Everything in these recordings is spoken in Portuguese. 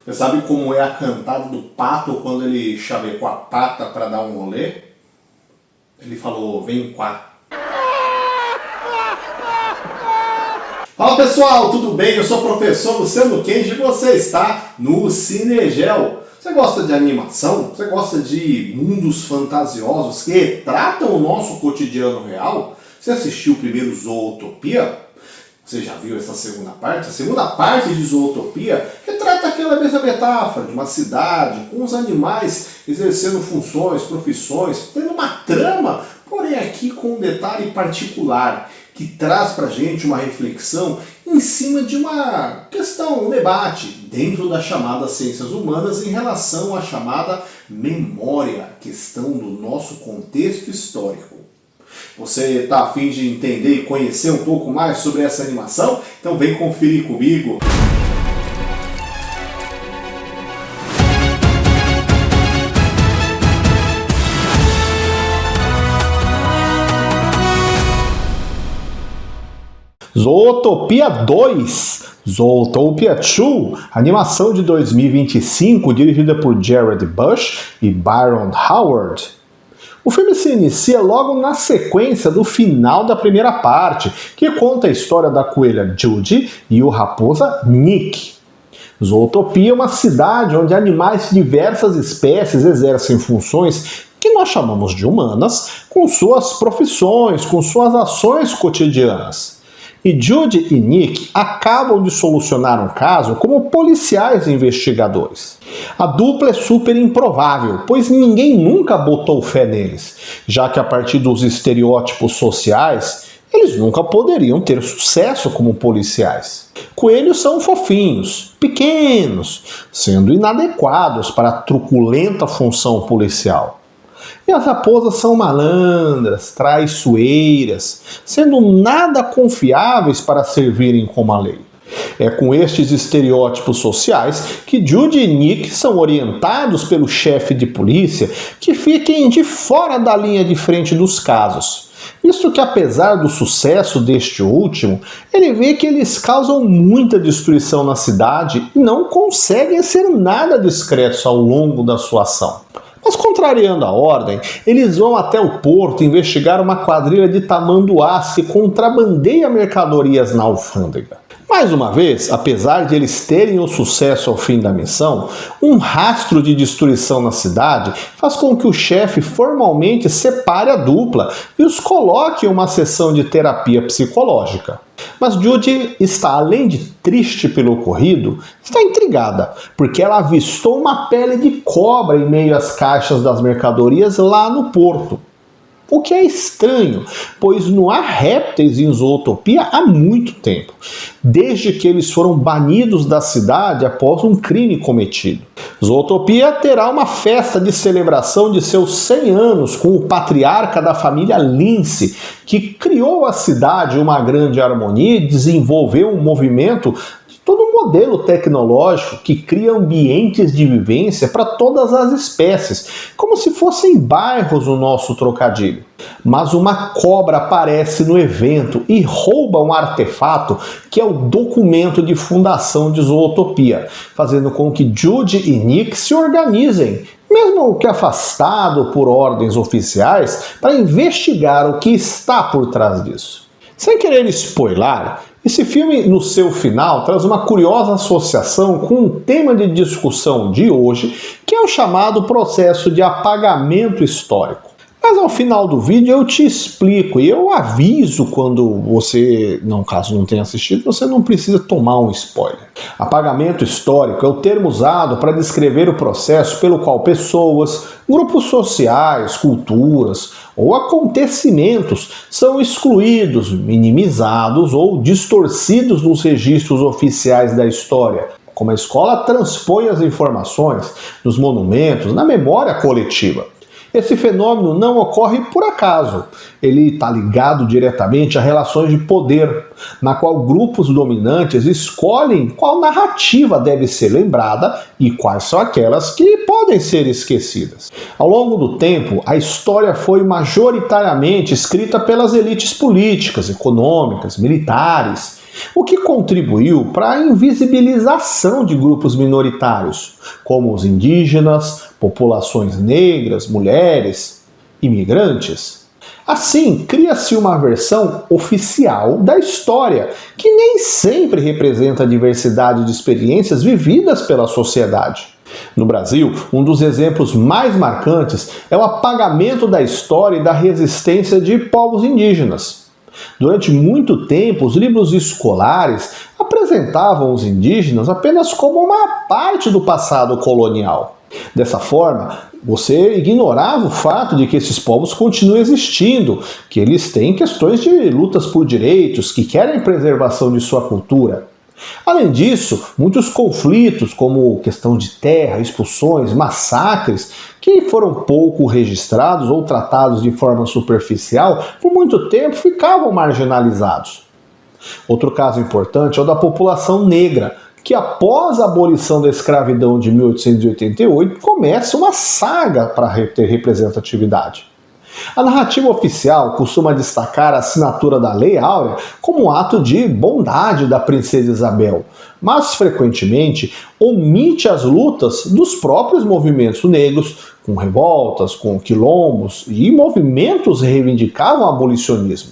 Você sabe como é a cantada do pato quando ele chavecou a pata para dar um rolê? Ele falou, vem cá. Fala pessoal, tudo bem? Eu sou o professor Luciano Kenji e você está no Cinegel. Você gosta de animação? Você gosta de mundos fantasiosos que retratam o nosso cotidiano real? Você assistiu o primeiro Zootopia? Você já viu essa segunda parte? A segunda parte de Zootopia retrata aquela mesma metáfora de uma cidade com os animais exercendo funções, profissões, tendo uma trama, porém aqui com um detalhe particular que traz pra gente uma reflexão em cima de uma questão, um debate dentro das chamadas ciências humanas em relação à chamada memória, questão do nosso contexto histórico. Você está a fim de entender e conhecer um pouco mais sobre essa animação? Então vem conferir comigo! Zootopia 2, Zootopia 2, animação de 2025, dirigida por Jared Bush e Byron Howard. O filme se inicia logo na sequência do final da primeira parte, que conta a história da coelha Judy e o raposa Nick. Zootopia é uma cidade onde animais de diversas espécies exercem funções que nós chamamos de humanas, com suas profissões, com suas ações cotidianas. E Judy e Nick acabam de solucionar um caso como policiais investigadores. A dupla é super improvável, pois ninguém nunca botou fé neles, já que a partir dos estereótipos sociais, eles nunca poderiam ter sucesso como policiais. Coelhos são fofinhos, pequenos, sendo inadequados para a truculenta função policial. E as raposas são malandras, traiçoeiras, sendo nada confiáveis para servirem como a lei. É com estes estereótipos sociais que Judy e Nick são orientados pelo chefe de polícia que fiquem de fora da linha de frente dos casos. Visto que apesar do sucesso deste último, ele vê que eles causam muita destruição na cidade e não conseguem ser nada discretos ao longo da sua ação. Mas contrariando a ordem, eles vão até o porto investigar uma quadrilha de tamanduás que contrabandeia mercadorias na alfândega. Mais uma vez, apesar de eles terem o sucesso ao fim da missão, um rastro de destruição na cidade faz com que o chefe formalmente separe a dupla e os coloque em uma sessão de terapia psicológica. Mas Judy está, além de triste pelo ocorrido, está intrigada, porque ela avistou uma pele de cobra em meio às caixas das mercadorias lá no porto. O que é estranho, pois não há répteis em Zootopia há muito tempo, desde que eles foram banidos da cidade após um crime cometido. Zootopia terá uma festa de celebração de seus 100 anos com o patriarca da família Lince, que criou a cidade em uma grande harmonia e desenvolveu um movimento todo um modelo tecnológico que cria ambientes de vivência para todas as espécies, como se fossem bairros no nosso trocadilho. Mas uma cobra aparece no evento e rouba um artefato que é o documento de fundação de Zootopia, fazendo com que Judy e Nick se organizem, mesmo que afastado por ordens oficiais, para investigar o que está por trás disso. Sem querer spoiler, esse filme, no seu final, traz uma curiosa associação com um tema de discussão de hoje, que é o chamado processo de apagamento histórico. Mas ao final do vídeo eu te explico e eu aviso quando você, caso não tenha assistido, você não precisa tomar um spoiler. Apagamento histórico é o termo usado para descrever o processo pelo qual pessoas, grupos sociais, culturas ou acontecimentos são excluídos, minimizados ou distorcidos nos registros oficiais da história, como a escola transpõe as informações nos monumentos, na memória coletiva. Esse fenômeno não ocorre por acaso. Ele está ligado diretamente a relações de poder, na qual grupos dominantes escolhem qual narrativa deve ser lembrada e quais são aquelas que podem ser esquecidas. Ao longo do tempo, a história foi majoritariamente escrita pelas elites políticas, econômicas, militares, o que contribuiu para a invisibilização de grupos minoritários, como os indígenas, populações negras, mulheres, imigrantes. Assim, cria-se uma versão oficial da história, que nem sempre representa a diversidade de experiências vividas pela sociedade. No Brasil, um dos exemplos mais marcantes é o apagamento da história e da resistência de povos indígenas. Durante muito tempo, os livros escolares apresentavam os indígenas apenas como uma parte do passado colonial. Dessa forma, você ignorava o fato de que esses povos continuam existindo, que eles têm questões de lutas por direitos, que querem preservação de sua cultura. Além disso, muitos conflitos, como questão de terra, expulsões, massacres, que foram pouco registrados ou tratados de forma superficial, por muito tempo ficavam marginalizados. Outro caso importante é o da população negra, que após a abolição da escravidão de 1888 começa uma saga para ter representatividade. A narrativa oficial costuma destacar a assinatura da Lei Áurea como um ato de bondade da princesa Isabel, mas frequentemente omite as lutas dos próprios movimentos negros, com revoltas, com quilombos e movimentos reivindicavam o abolicionismo.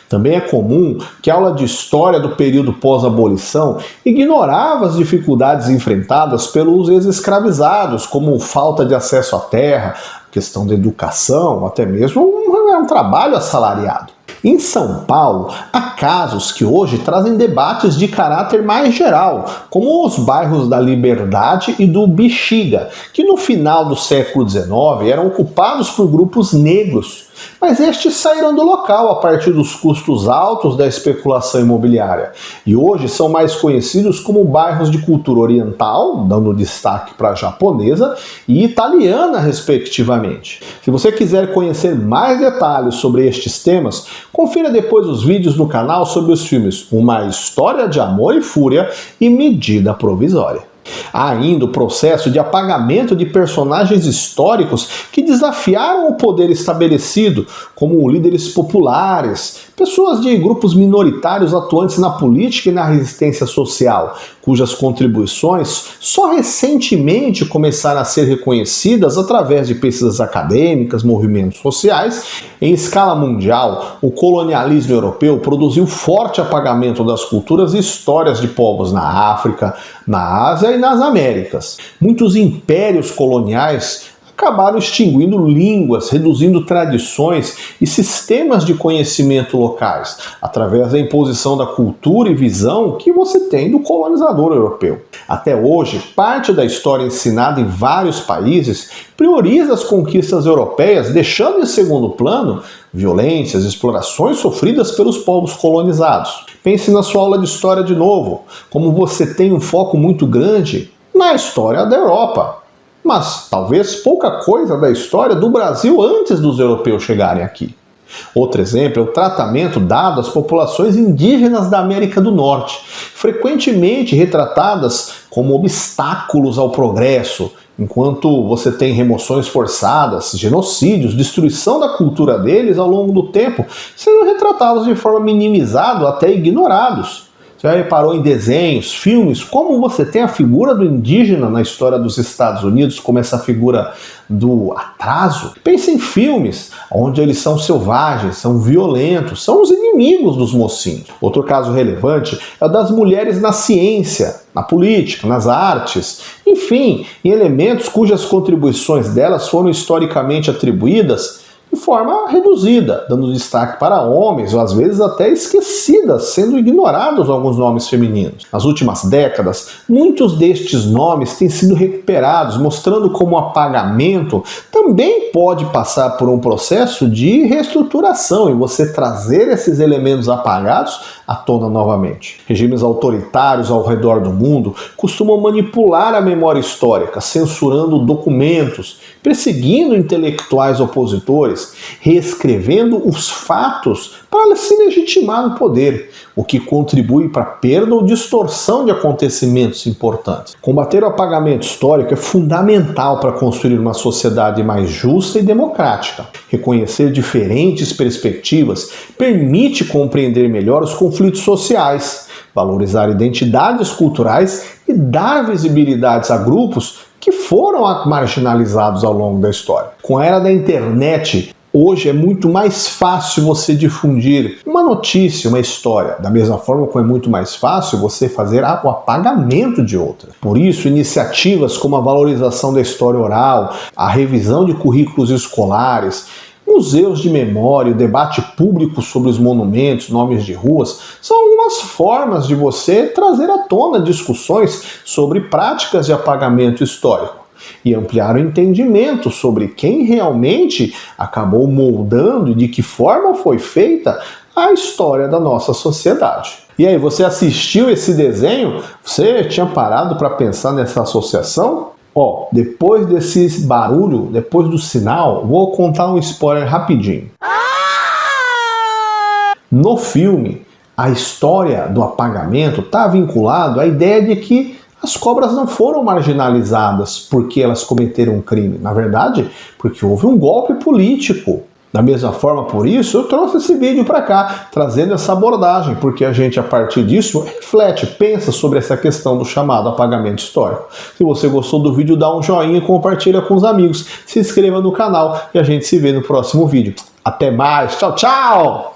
Também é comum que a aula de história do período pós-abolição ignorava as dificuldades enfrentadas pelos ex-escravizados, como falta de acesso à terra, questão da educação, até mesmo um trabalho assalariado. Em São Paulo, há casos que hoje trazem debates de caráter mais geral, como os bairros da Liberdade e do Bexiga, que no final do século XIX eram ocupados por grupos negros, mas estes saíram do local a partir dos custos altos da especulação imobiliária e hoje são mais conhecidos como bairros de cultura oriental, dando destaque para a japonesa e italiana respectivamente. Se você quiser conhecer mais detalhes sobre estes temas, confira depois os vídeos no canal sobre os filmes Uma História de Amor e Fúria e Medida Provisória. Há ainda o processo de apagamento de personagens históricos que desafiaram o poder estabelecido, como líderes populares, pessoas de grupos minoritários atuantes na política e na resistência social, cujas contribuições só recentemente começaram a ser reconhecidas através de pesquisas acadêmicas, movimentos sociais. Em escala mundial, o colonialismo europeu produziu forte apagamento das culturas e histórias de povos na África, na Ásia e nas Américas. Muitos impérios coloniais acabaram extinguindo línguas, reduzindo tradições e sistemas de conhecimento locais, através da imposição da cultura e visão que você tem do colonizador europeu. Até hoje, parte da história ensinada em vários países prioriza as conquistas europeias, deixando em segundo plano violências e explorações sofridas pelos povos colonizados. Pense na sua aula de história de novo, como você tem um foco muito grande na história da Europa, mas talvez pouca coisa da história do Brasil antes dos europeus chegarem aqui. Outro exemplo é o tratamento dado às populações indígenas da América do Norte, frequentemente retratadas como obstáculos ao progresso, enquanto você tem remoções forçadas, genocídios, destruição da cultura deles ao longo do tempo, sendo retratados de forma minimizada, até ignorados. Você já reparou em desenhos, filmes, como você tem a figura do indígena na história dos Estados Unidos, como essa figura do atraso? Pense em filmes onde eles são selvagens, são violentos, são os inimigos dos mocinhos. Outro caso relevante é o das mulheres na ciência, na política, nas artes, enfim, em elementos cujas contribuições delas foram historicamente atribuídas de forma reduzida, dando destaque para homens, ou às vezes até esquecidas, sendo ignorados alguns nomes femininos. Nas últimas décadas, muitos destes nomes têm sido recuperados, mostrando como o apagamento também pode passar por um processo de reestruturação e você trazer esses elementos apagados à tona novamente. Regimes autoritários ao redor do mundo costumam manipular a memória histórica, censurando documentos, perseguindo intelectuais opositores, reescrevendo os fatos para se legitimar no poder, o que contribui para a perda ou distorção de acontecimentos importantes. Combater o apagamento histórico é fundamental para construir uma sociedade mais justa e democrática. Reconhecer diferentes perspectivas permite compreender melhor os conflitos sociais, valorizar identidades culturais e dar visibilidade a grupos que foram marginalizados ao longo da história. Com a era da internet, hoje é muito mais fácil você difundir uma notícia, uma história, da mesma forma como é muito mais fácil você fazer o apagamento de outra. Por isso, iniciativas como a valorização da história oral, a revisão de currículos escolares, museus de memória, o debate público sobre os monumentos, nomes de ruas, são algumas formas de você trazer à tona discussões sobre práticas de apagamento histórico e ampliar o entendimento sobre quem realmente acabou moldando e de que forma foi feita a história da nossa sociedade. E aí, você assistiu esse desenho? Você tinha parado para pensar nessa associação? Ó, depois desse barulho, depois do sinal, vou contar um spoiler rapidinho. No filme, a história do apagamento está vinculada à ideia de que as cobras não foram marginalizadas porque elas cometeram um crime. Na verdade, porque houve um golpe político. Da mesma forma, por isso, eu trouxe esse vídeo para cá, trazendo essa abordagem, porque a gente, a partir disso, reflete, pensa sobre essa questão do chamado apagamento histórico. Se você gostou do vídeo, dá um joinha e compartilha com os amigos. Se inscreva no canal e a gente se vê no próximo vídeo. Até mais, tchau, tchau!